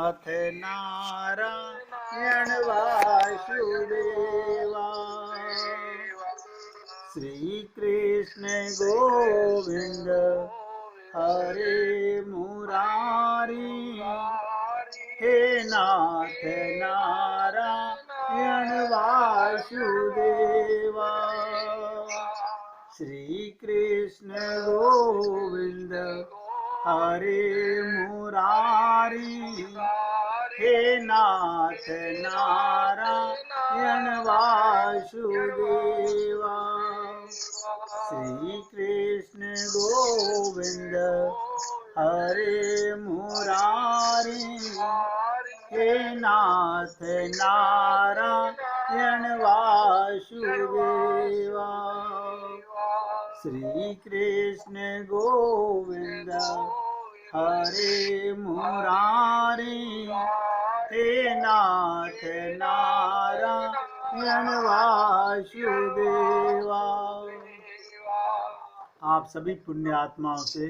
नाथ नारायण वासुदेवा। श्री कृष्ण गोविंद हरे मुरारी, हे नाथ नारायण वासुदेवा। श्री कृष्ण गोविंद हरे मुरारी, हे नाथ नारायण वासुदेवा। श्री कृष्ण गोविंद हरे मुरारी, हे नाथ नारायण वासुदेवा। श्री कृष्ण गोविंद हरे मुरारी, हे नाथ नारायण वासुदेवा। आप सभी पुण्य आत्माओं से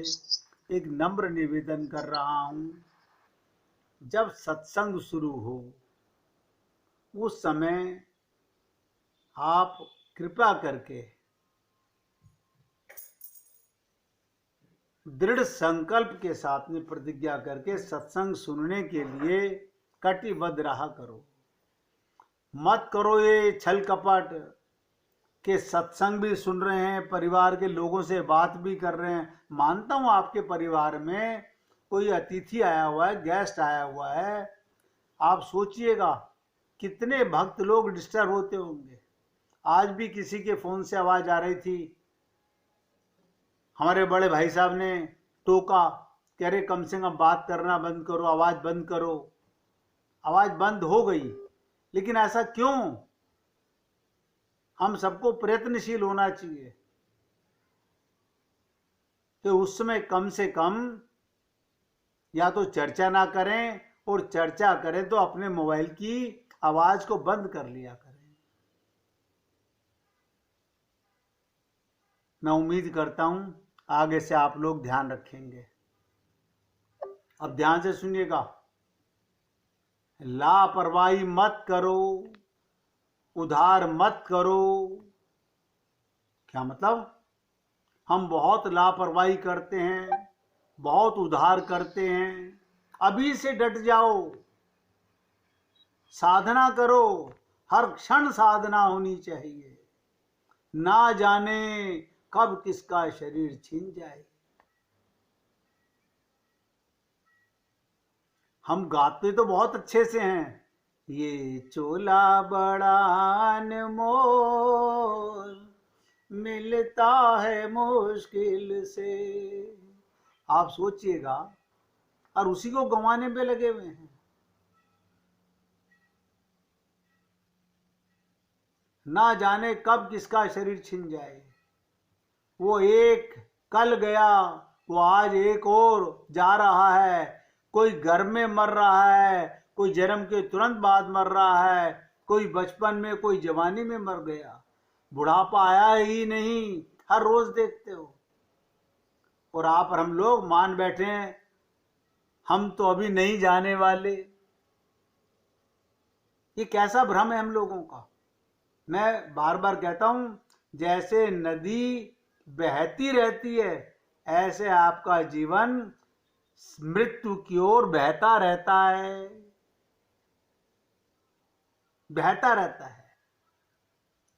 एक नम्र निवेदन कर रहा हूं, जब सत्संग शुरू हो उस समय आप कृपा करके दृढ़ संकल्प के साथ में प्रतिज्ञा करके सत्संग सुनने के लिए कटिबद्ध रहा करो। मत करो ये छल कपट के सत्संग भी सुन रहे हैं, परिवार के लोगों से बात भी कर रहे हैं। मानता हूं आपके परिवार में कोई अतिथि आया हुआ है, गेस्ट आया हुआ है। आप सोचिएगा कितने भक्त लोग डिस्टर्ब होते होंगे। आज भी किसी के फोन से आवाज आ रही थी, हमारे बड़े भाई साहब ने टोका, कह रहे कम से कम बात करना बंद करो, आवाज बंद करो। आवाज बंद हो गई, लेकिन ऐसा क्यों? हम सबको प्रयत्नशील होना चाहिए कि उस समय कम से कम या तो चर्चा ना करें, और चर्चा करें तो अपने मोबाइल की आवाज को बंद कर लिया करें। मैं उम्मीद करता हूं आगे से आप लोग ध्यान रखेंगे। अब ध्यान से सुनिएगा, लापरवाही मत करो, उधार मत करो। क्या मतलब? हम बहुत लापरवाही करते हैं, बहुत उधार करते हैं। अभी से डट जाओ, साधना करो, हर क्षण साधना होनी चाहिए। ना जाने कब किसका शरीर छिन जाए। हम गाते तो बहुत अच्छे से हैं, ये चोला बड़ा अनमोल, मिलता है मुश्किल से। आप सोचिएगा, और उसी को गंवाने पे लगे हुए हैं। ना जाने कब किसका शरीर छिन जाए। वो एक कल गया, वो आज एक और जा रहा है। कोई घर में मर रहा है, कोई जन्म के तुरंत बाद मर रहा है, कोई बचपन में, कोई जवानी में मर गया। बुढ़ापा आया ही नहीं, हर रोज देखते हो। और आप और हम लोग मान बैठे हैं हम तो अभी नहीं जाने वाले। ये कैसा भ्रम है हम लोगों का। मैं बार बार कहता हूं, जैसे नदी बहती रहती है, ऐसे आपका जीवन मृत्यु की ओर बहता रहता है, बहता रहता है,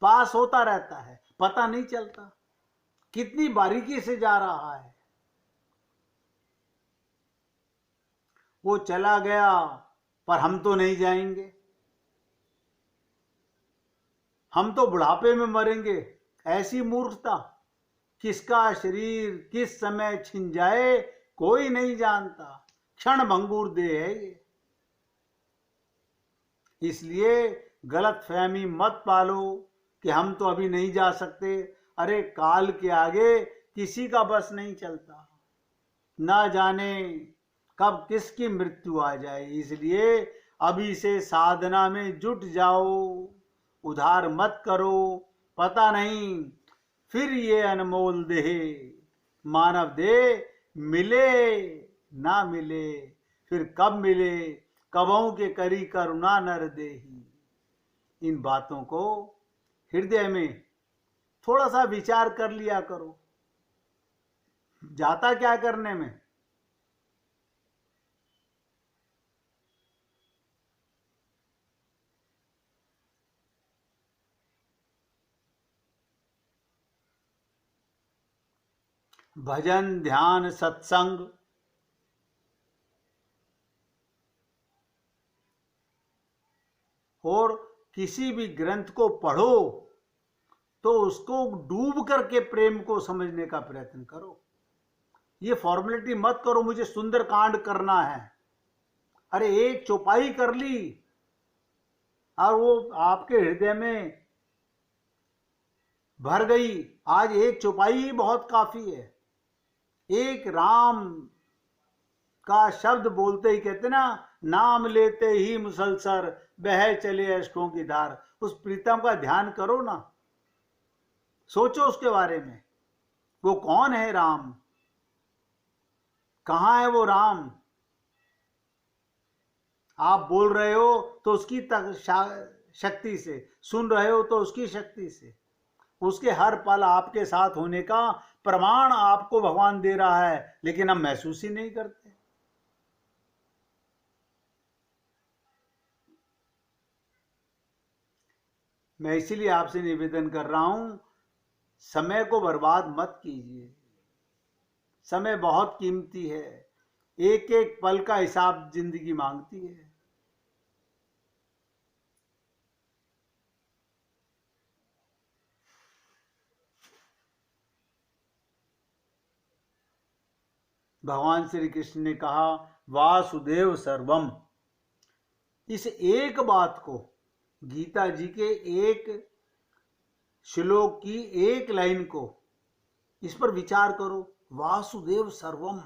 पास होता रहता है, पता नहीं चलता कितनी बारीकी से जा रहा है। वो चला गया, पर हम तो नहीं जाएंगे। हम तो बुढ़ापे में मरेंगे। ऐसी मूर्खता, किसका शरीर किस समय छिन जाए कोई नहीं जानता। क्षण भंगुर देह है ये। इसलिए गलत फहमी मत पालो कि हम तो अभी नहीं जा सकते। अरे काल के आगे किसी का बस नहीं चलता। ना जाने कब किसकी मृत्यु आ जाए। इसलिए अभी से साधना में जुट जाओ, उधार मत करो। पता नहीं फिर ये अनमोल देह, मानव देह मिले ना मिले, फिर कब मिले कबहू के करी करुणा नर देही। इन बातों को हृदय में थोड़ा सा विचार कर लिया करो। जाता क्या करने में? भजन, ध्यान, सत्संग, और किसी भी ग्रंथ को पढ़ो तो उसको डूब करके प्रेम को समझने का प्रयत्न करो। ये फॉर्मेलिटी मत करो मुझे सुंदरकांड करना है। अरे एक चौपाई कर ली और वो आपके हृदय में भर गई। आज एक चौपाई ही बहुत काफी है। एक राम का शब्द बोलते ही कहते ना, नाम लेते ही मुसलसल बह चले अश्कों की धार। उस प्रीतम का ध्यान करो ना, सोचो उसके बारे में। वो कौन है राम? कहां है वो राम? आप बोल रहे हो तो उसकी शक्ति से, सुन रहे हो तो उसकी शक्ति से। उसके हर पल आपके साथ होने का प्रमाण आपको भगवान दे रहा है, लेकिन हम महसूस ही नहीं करते। मैं इसीलिए आपसे निवेदन कर रहा हूं, समय को बर्बाद मत कीजिए। समय बहुत कीमती है। एक एक पल का हिसाब जिंदगी मांगती है। भगवान श्री कृष्ण ने कहा वासुदेव सर्वम। इस एक बात को, गीता जी के एक श्लोक की एक लाइन को, इस पर विचार करो। वासुदेव सर्वम,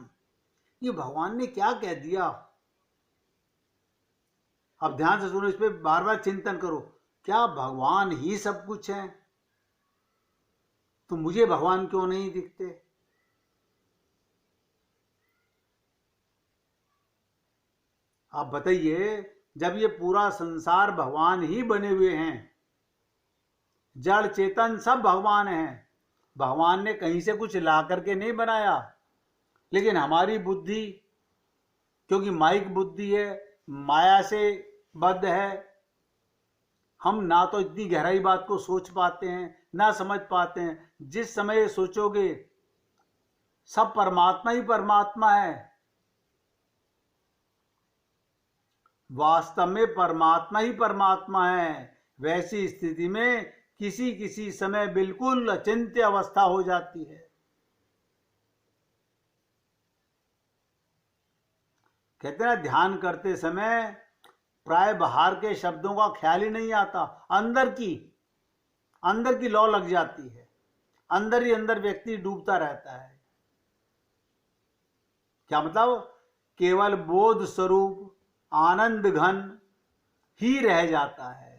ये भगवान ने क्या कह दिया? अब ध्यान से सुनो, इस पर बार बार चिंतन करो। क्या भगवान ही सब कुछ है? तो मुझे भगवान क्यों नहीं दिखते? आप बताइए, जब ये पूरा संसार भगवान ही बने हुए हैं, जड़ चेतन सब भगवान हैं, भगवान ने कहीं से कुछ ला करके नहीं बनाया। लेकिन हमारी बुद्धि, क्योंकि माइक बुद्धि है, माया से बद्ध है, हम ना तो इतनी गहराई बात को सोच पाते हैं, ना समझ पाते हैं। जिस समय सोचोगे सब परमात्मा ही परमात्मा है, वास्तव में परमात्मा ही परमात्मा है, वैसी स्थिति में किसी किसी समय बिल्कुल अचिंत्य अवस्था हो जाती है। कहते हैं ध्यान करते समय प्राय बाहर के शब्दों का ख्याल ही नहीं आता, अंदर की लौ लग जाती है। अंदर ही अंदर व्यक्ति डूबता रहता है। क्या मतलब? केवल बोध स्वरूप आनंद घन ही रह जाता है।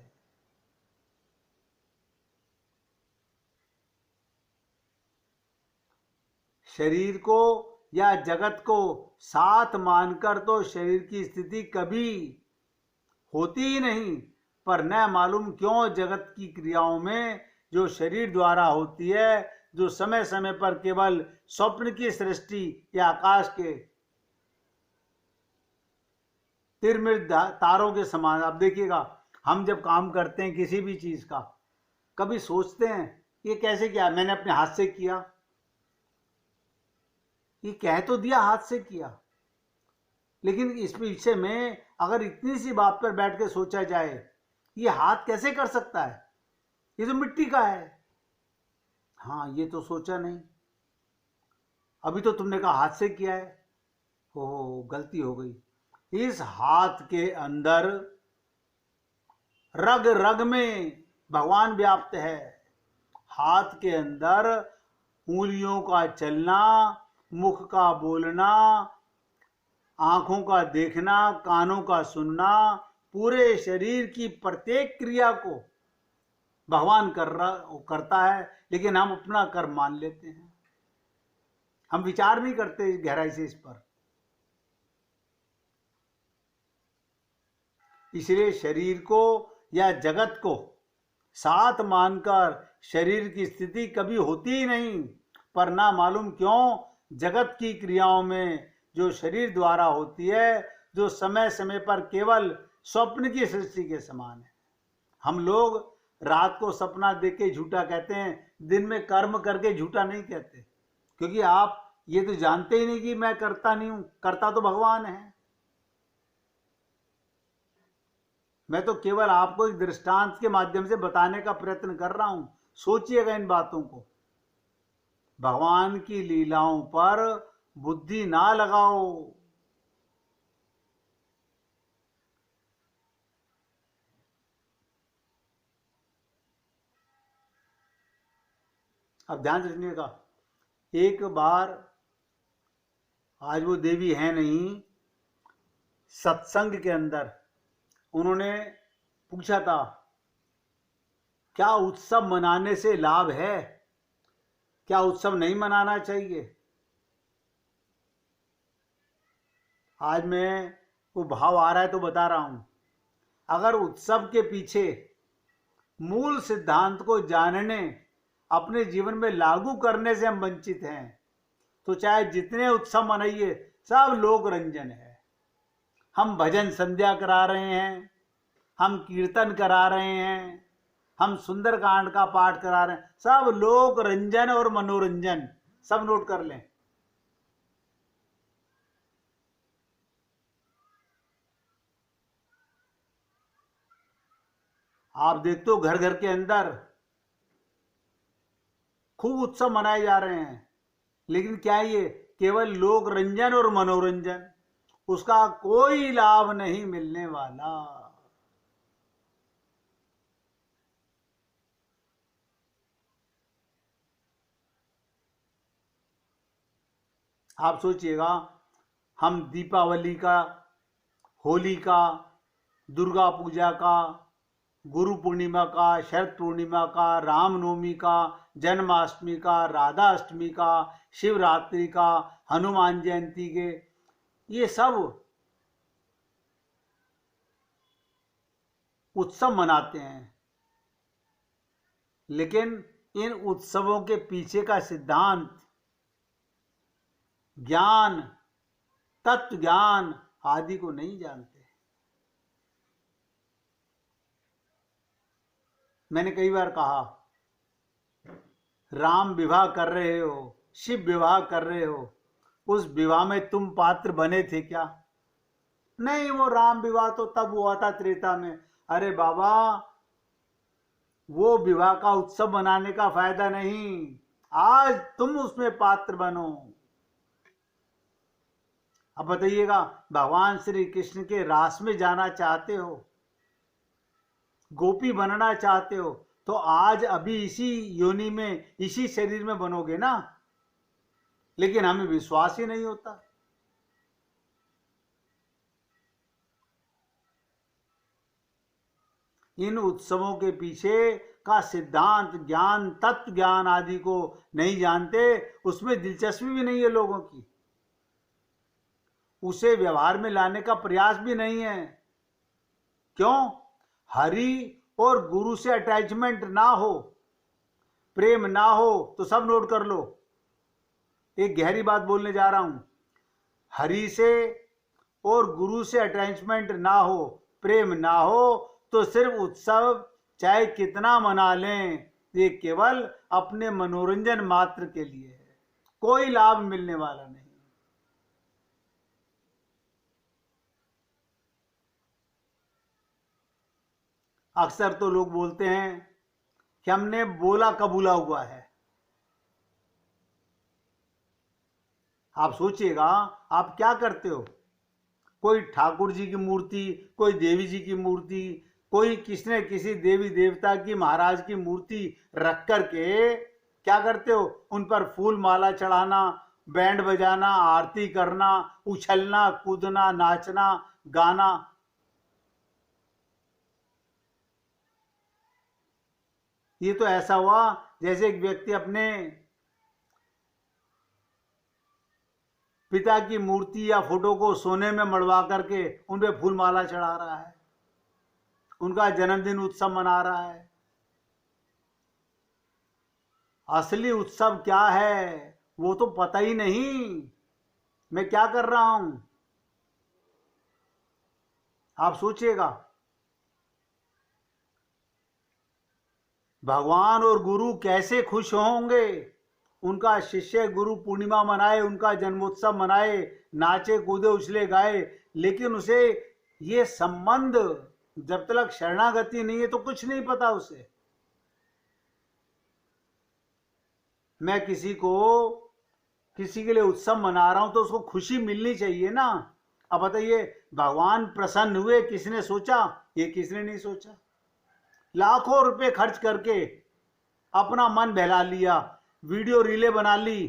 शरीर को या जगत को साथ मानकर तो शरीर की स्थिति कभी होती ही नहीं, पर न मालूम क्यों जगत की क्रियाओं में जो शरीर द्वारा होती है, जो समय समय पर केवल स्वप्न की सृष्टि या आकाश के तिरमिर तारों के समान। अब देखिएगा, हम जब काम करते हैं किसी भी चीज का, कभी सोचते हैं ये कैसे किया? मैंने अपने हाथ से किया, ये कह तो दिया हाथ से किया, लेकिन इस विषय में अगर इतनी सी बात पर बैठ के सोचा जाए, ये हाथ कैसे कर सकता है? ये तो मिट्टी का है। हाँ, ये तो सोचा नहीं। अभी तो तुमने कहा हाथ से किया है। हो, गलती हो गई। इस हाथ के अंदर रग रग में भगवान व्याप्त है। हाथ के अंदर उंगलियों का चलना, मुख का बोलना, आंखों का देखना, कानों का सुनना, पूरे शरीर की प्रत्येक क्रिया को भगवान करता है, लेकिन हम अपना कर्म मान लेते हैं। हम विचार नहीं करते गहराई से इस पर। इसलिए शरीर को या जगत को साथ मानकर शरीर की स्थिति कभी होती ही नहीं। पर ना मालूम क्यों जगत की क्रियाओं में जो शरीर द्वारा होती है, जो समय समय पर केवल स्वप्न की सृष्टि के समान है। हम लोग रात को सपना देख के झूठा कहते हैं, दिन में कर्म करके झूठा नहीं कहते, क्योंकि आप ये तो जानते ही नहीं कि मैं करता नहीं हूं, करता तो भगवान है। मैं तो केवल आपको एक दृष्टांत के माध्यम से बताने का प्रयत्न कर रहा हूं। सोचिएगा इन बातों को। भगवान की लीलाओं पर बुद्धि ना लगाओ। अब ध्यान से सुनिएगा। एक बार, आज वो देवी है नहीं, सत्संग के अंदर उन्होंने पूछा था, क्या उत्सव मनाने से लाभ है? क्या उत्सव नहीं मनाना चाहिए? आज मैं वो भाव आ रहा है तो बता रहा हूं। अगर उत्सव के पीछे मूल सिद्धांत को जानने, अपने जीवन में लागू करने से हम वंचित हैं, तो चाहे जितने उत्सव मनाइए, सब लोक रंजन है। हम भजन संध्या करा रहे हैं, हम कीर्तन करा रहे हैं, हम सुंदरकांड का पाठ करा रहे हैं, सब लोक रंजन और मनोरंजन। सब नोट कर लें। आप देखते हो घर घर के अंदर खूब उत्सव मनाए जा रहे हैं, लेकिन क्या ये केवल लोक रंजन और मनोरंजन? उसका कोई लाभ नहीं मिलने वाला। आप सोचिएगा, हम दीपावली का, होली का, दुर्गा पूजा का, गुरु पूर्णिमा का, शरद पूर्णिमा का, रामनवमी का, जन्माष्टमी का, राधा अष्टमी का, शिवरात्रि का, हनुमान जयंती के, ये सब उत्सव मनाते हैं। लेकिन इन उत्सवों के पीछे का सिद्धांत, ज्ञान, तत्व ज्ञान आदि को नहीं जानते। मैंने कई बार कहा, राम विवाह कर रहे हो, शिव विवाह कर रहे हो, उस विवाह में तुम पात्र बने थे क्या? नहीं, वो राम विवाह तो तब हुआ था त्रेता में। अरे बाबा, वो विवाह का उत्सव मनाने का फायदा नहीं, आज तुम उसमें पात्र बनो। अब बताइएगा, भगवान श्री कृष्ण के रास में जाना चाहते हो, गोपी बनना चाहते हो, तो आज अभी इसी योनि में, इसी शरीर में बनोगे ना। लेकिन हमें विश्वास ही नहीं होता। इन उत्सवों के पीछे का सिद्धांत, ज्ञान, तत्व ज्ञान आदि को नहीं जानते, उसमें दिलचस्पी भी नहीं है लोगों की, उसे व्यवहार में लाने का प्रयास भी नहीं है। क्यों? हरि और गुरु से अटैचमेंट ना हो, प्रेम ना हो, तो सब नोट कर लो। एक गहरी बात बोलने जा रहा हूं। हरि से और गुरु से अटैचमेंट ना हो, प्रेम ना हो, तो सिर्फ उत्सव चाहे कितना मना लें, ये केवल अपने मनोरंजन मात्र के लिए है, कोई लाभ मिलने वाला नहीं। अक्सर तो लोग बोलते हैं कि हमने बोला कबूला हुआ है। आप सोचिएगा, आप क्या करते हो? कोई ठाकुर जी की मूर्ति, कोई देवी जी की मूर्ति, कोई किसने किसी देवी देवता की, महाराज की मूर्ति रख करके क्या करते हो? उन पर फूल माला चढ़ाना, बैंड बजाना, आरती करना, उछलना, कूदना, नाचना, गाना। ये तो ऐसा हुआ जैसे एक व्यक्ति अपने पिता की मूर्ति या फोटो को सोने में मड़वा करके उन पे फूल माला चढ़ा रहा है। उनका जन्मदिन उत्सव मना रहा है। असली उत्सव क्या है वो तो पता ही नहीं, मैं क्या कर रहा हूं। आप सोचिएगा, भगवान और गुरु कैसे खुश होंगे। उनका शिष्य गुरु पूर्णिमा मनाए, उनका जन्मोत्सव मनाए, नाचे कूदे उछले गाए, लेकिन उसे ये संबंध जब तक शरणागति नहीं है तो कुछ नहीं पता उसे। मैं किसी के लिए उत्सव मना रहा हूं तो उसको खुशी मिलनी चाहिए ना। अब बताइए, भगवान प्रसन्न हुए, किसने सोचा? ये किसने नहीं सोचा। लाखों रुपए खर्च करके अपना मन बहला लिया, वीडियो रीलें बना ली,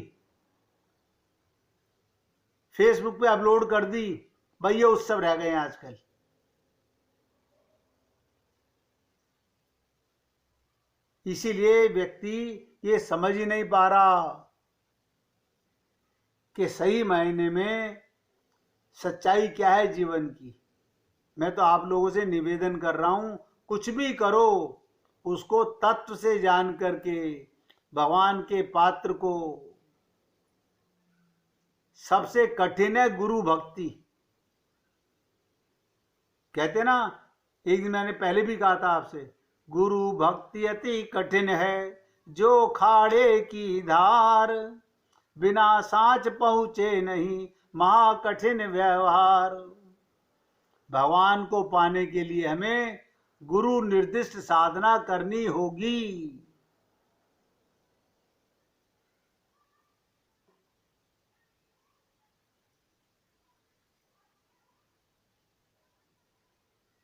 फेसबुक पे अपलोड कर दी, भाई ये उत्सव रह गए हैं आजकल। इसीलिए व्यक्ति ये समझ ही नहीं पा रहा कि सही मायने में सच्चाई क्या है जीवन की। मैं तो आप लोगों से निवेदन कर रहा हूं, कुछ भी करो उसको तत्व से जान करके भगवान के पात्र को। सबसे कठिन है गुरु भक्ति। कहते ना, एक दिन मैंने पहले भी कहा था आपसे, गुरु भक्ति अति कठिन है, जो खाड़े की धार, बिना सांच पहुंचे नहीं महा कठिन व्यवहार। भगवान को पाने के लिए हमें गुरु निर्दिष्ट साधना करनी होगी।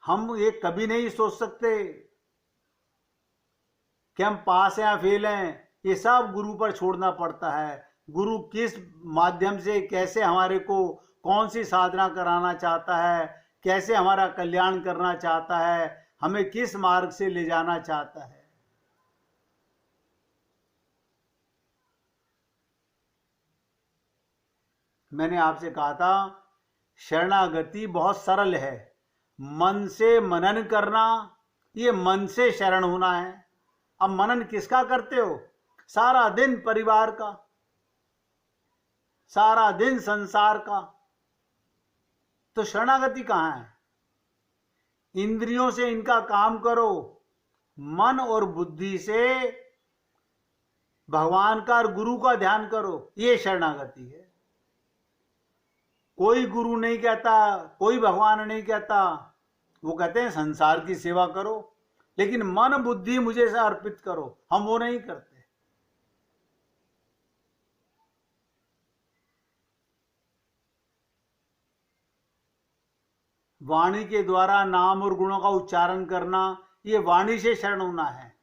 हम ये कभी नहीं सोच सकते कि हम पास हैं या फेल हैं, ये सब गुरु पर छोड़ना पड़ता है। गुरु किस माध्यम से, कैसे हमारे को कौन सी साधना कराना चाहता है, कैसे हमारा कल्याण करना चाहता है, हमें किस मार्ग से ले जाना चाहता है। मैंने आपसे कहा था, शरणागति बहुत सरल है, मन से मनन करना, ये मन से शरण होना है। अब मनन किसका करते हो? सारा दिन परिवार का, सारा दिन संसार का, तो शरणागति कहां है? इंद्रियों से इनका काम करो, मन और बुद्धि से भगवान का और गुरु का ध्यान करो, ये शरणागति है। कोई गुरु नहीं कहता, कोई भगवान नहीं कहता, वो कहते हैं संसार की सेवा करो, लेकिन मन बुद्धि मुझे से अर्पित करो, हम वो नहीं करते। वाणी के द्वारा नाम और गुणों का उच्चारण करना, ये वाणी से शरण होना है।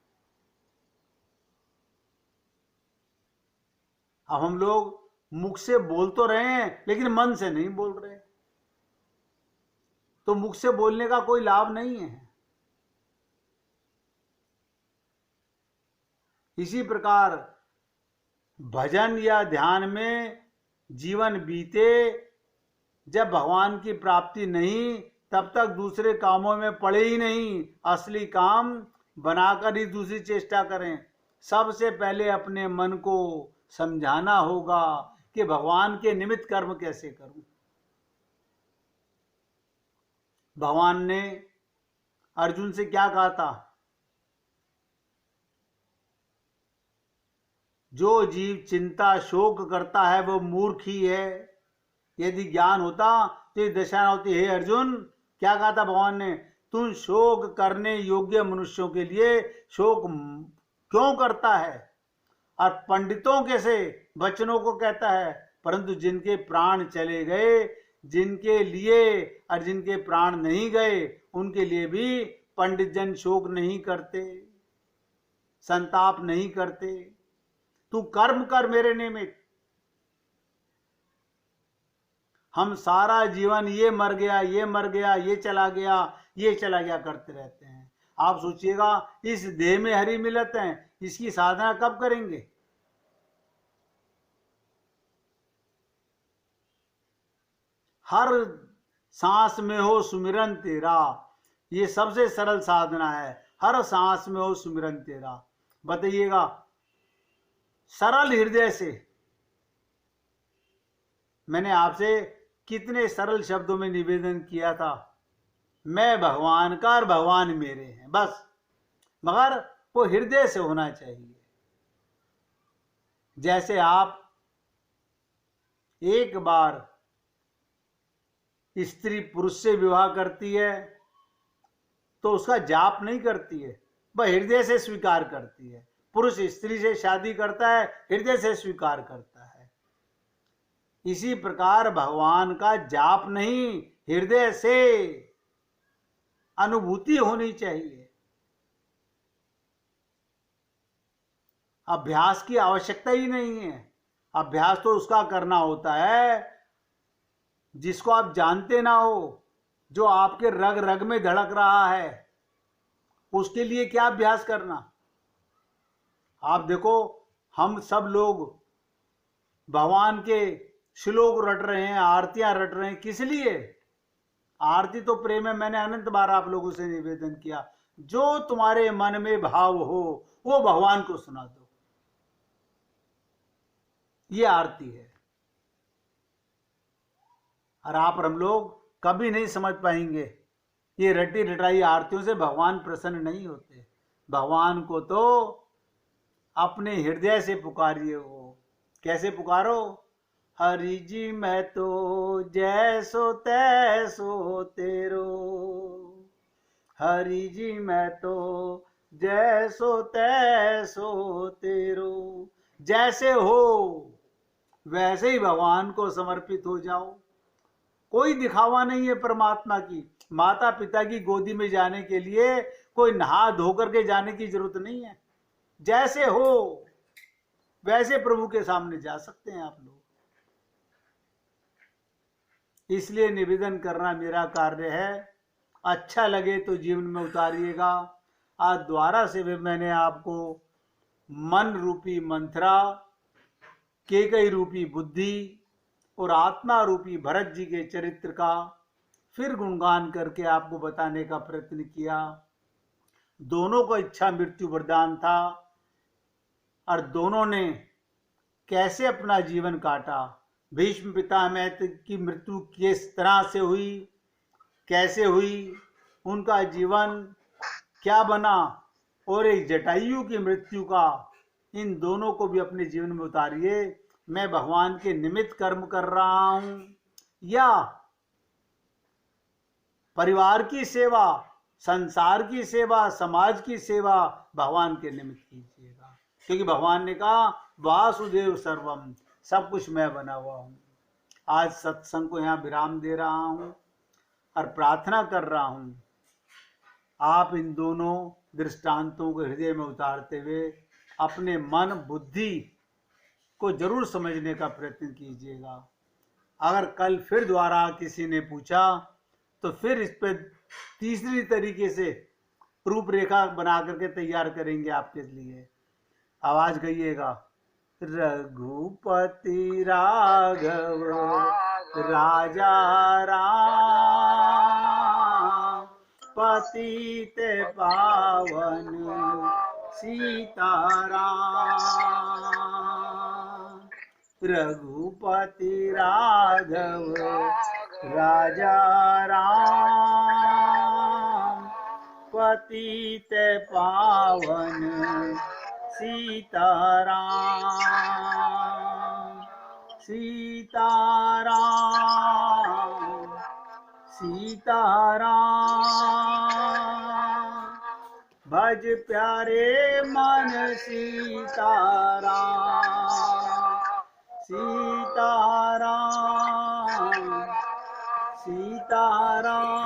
अब हम लोग मुख से बोल तो रहे हैं लेकिन मन से नहीं बोल रहे, तो मुख से बोलने का कोई लाभ नहीं है। इसी प्रकार भजन या ध्यान में जीवन बीते, जब भगवान की प्राप्ति नहीं तब तक दूसरे कामों में पड़े ही नहीं, असली काम बनाकर ही दूसरी चेष्टा करें। सबसे पहले अपने मन को समझाना होगा कि भगवान के निमित्त कर्म कैसे करूं। भगवान ने अर्जुन से क्या कहा था? जो जीव चिंता शोक करता है वो मूर्ख ही है। यदि ज्ञान होता तो ये दशा न होती। हे अर्जुन, क्या कहा था भगवान ने? तुम शोक करने योग्य मनुष्यों के लिए शोक क्यों करता है? और पंडितों के से वचनों को कहता है, परंतु जिनके प्राण चले गए, जिनके लिए और जिनके प्राण नहीं गए, उनके लिए भी पंडित जन शोक नहीं करते, संताप नहीं करते। तू कर्म कर मेरे निमित्त। हम सारा जीवन ये मर गया, ये मर गया, ये चला गया, ये चला गया करते रहते हैं। आप सोचिएगा, इस देह में हरी मिलत है, इसकी साधना कब करेंगे? हर सांस में हो सुमिरन तेरा, ये सबसे सरल साधना है। हर सांस में हो सुमिरन तेरा। बताइएगा, सरल हृदय से मैंने आपसे कितने सरल शब्दों में निवेदन किया था, मैं भगवान का और भगवान मेरे हैं, बस। मगर वो हृदय से होना चाहिए। जैसे आप एक बार स्त्री पुरुष से विवाह करती है तो उसका जाप नहीं करती है, वह हृदय से स्वीकार करती है। पुरुष स्त्री से शादी करता है, हृदय से स्वीकार करता है। इसी प्रकार भगवान का जाप नहीं, हृदय से अनुभूति होनी चाहिए। अभ्यास की आवश्यकता ही नहीं है। अभ्यास तो उसका करना होता है जिसको आप जानते ना हो, जो आपके रग रग में धड़क रहा है। उसके लिए क्या अभ्यास करना। आप देखो, हम सब लोग भगवान के श्लोक रट रहे हैं, आरतियां रट रहे हैं, किस लिए। आरती तो प्रेम है। मैंने अनंत बार आप लोगों से निवेदन किया, जो तुम्हारे मन में भाव हो वो भगवान को सुना दो, ये आरती है। और आप और हम लोग कभी नहीं समझ पाएंगे, ये रटी रटाई आरतियों से भगवान प्रसन्न नहीं होते। भगवान को तो अपने हृदय से पुकारिए हो। कैसे पुकारो। हरि जी मैं तो जैसो तैसो तेरो, हरि जी मैं तो जैसो तैसो तेरो। जैसे हो वैसे ही भगवान को समर्पित हो जाओ। कोई दिखावा नहीं है परमात्मा की। माता पिता की गोदी में जाने के लिए कोई नहा धो करके जाने की जरूरत नहीं है। जैसे हो वैसे प्रभु के सामने जा सकते हैं आप लोग। इसलिए निवेदन करना मेरा कार्य है। अच्छा लगे तो जीवन में उतारिएगा। आज द्वारा से भी मैंने आपको मन रूपी मंत्रा, केकई रूपी बुद्धि और आत्मा रूपी भरत जी के चरित्र का फिर गुणगान करके आपको बताने का प्रयत्न किया। दोनों को इच्छा मृत्यु वरदान था और दोनों ने कैसे अपना जीवन काटा। भीष्म पितामह की मृत्यु किस तरह से हुई, कैसे हुई, उनका जीवन क्या बना, और एक जटायु की मृत्यु का, इन दोनों को भी अपने जीवन में उतारिए। मैं भगवान के निमित्त कर्म कर रहा हूं या परिवार की सेवा, संसार की सेवा, समाज की सेवा, भगवान के निमित्त कीजिएगा। क्योंकि भगवान ने कहा वासुदेव सर्वम, सब कुछ मैं बना हुआ हूं। आज सत्संग को यहाँ विराम दे रहा हूं और प्रार्थना कर रहा हूं आप इन दोनों दृष्टांतों को हृदय में उतारते हुए अपने मन बुद्धि को जरूर समझने का प्रयत्न कीजिएगा। अगर कल फिर दोबारा किसी ने पूछा तो फिर इस पर तीसरी तरीके से रूपरेखा बना करके तैयार करेंगे आपके लिए। आवाज गइएगा। रघुपति राघव राजा राम, पतित पावन सीताराम। रघुपति राघव राजा राम, पतित पावन सीताराम। सीताराम सीताराम, भज प्यारे मन सीताराम। सीताराम सीताराम,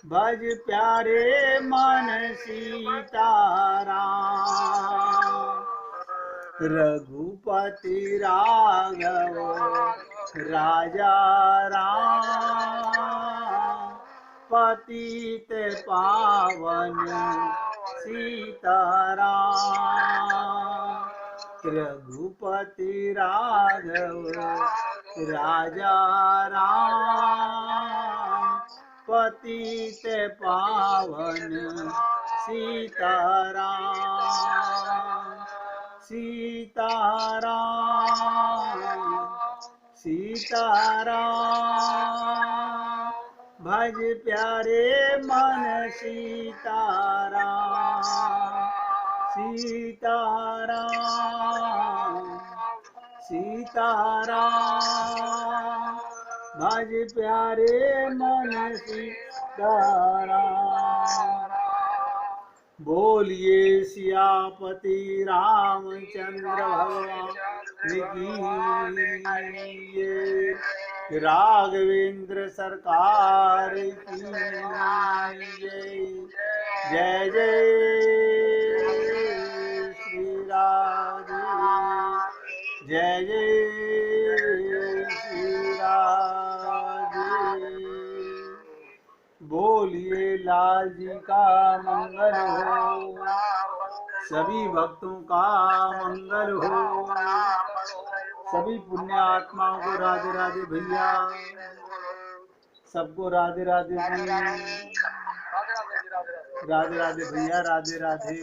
भज प्यारे मन सीताराम। रघुपति राघव राजा राम, पतित पावन सीताराम। रघुपति राघव राजा राम, पतित पावन सीताराम सीताराम सीताराम भज प्यारे मन सीताराम सीताराम सीताराम भज प्यारे मन सीताराम बोलिए सियापति रामचंद्र भगवान की जय राघवेंद्र सरकार की जय जय श्री राधे जय जय श्री राधे बोलिए लाल जी का मंगल हो सभी भक्तों का मंगल हो सभी पुण्य आत्माओं को राधे राधे भैया सबको राधे राधे राधे राधे भैया राधे राधे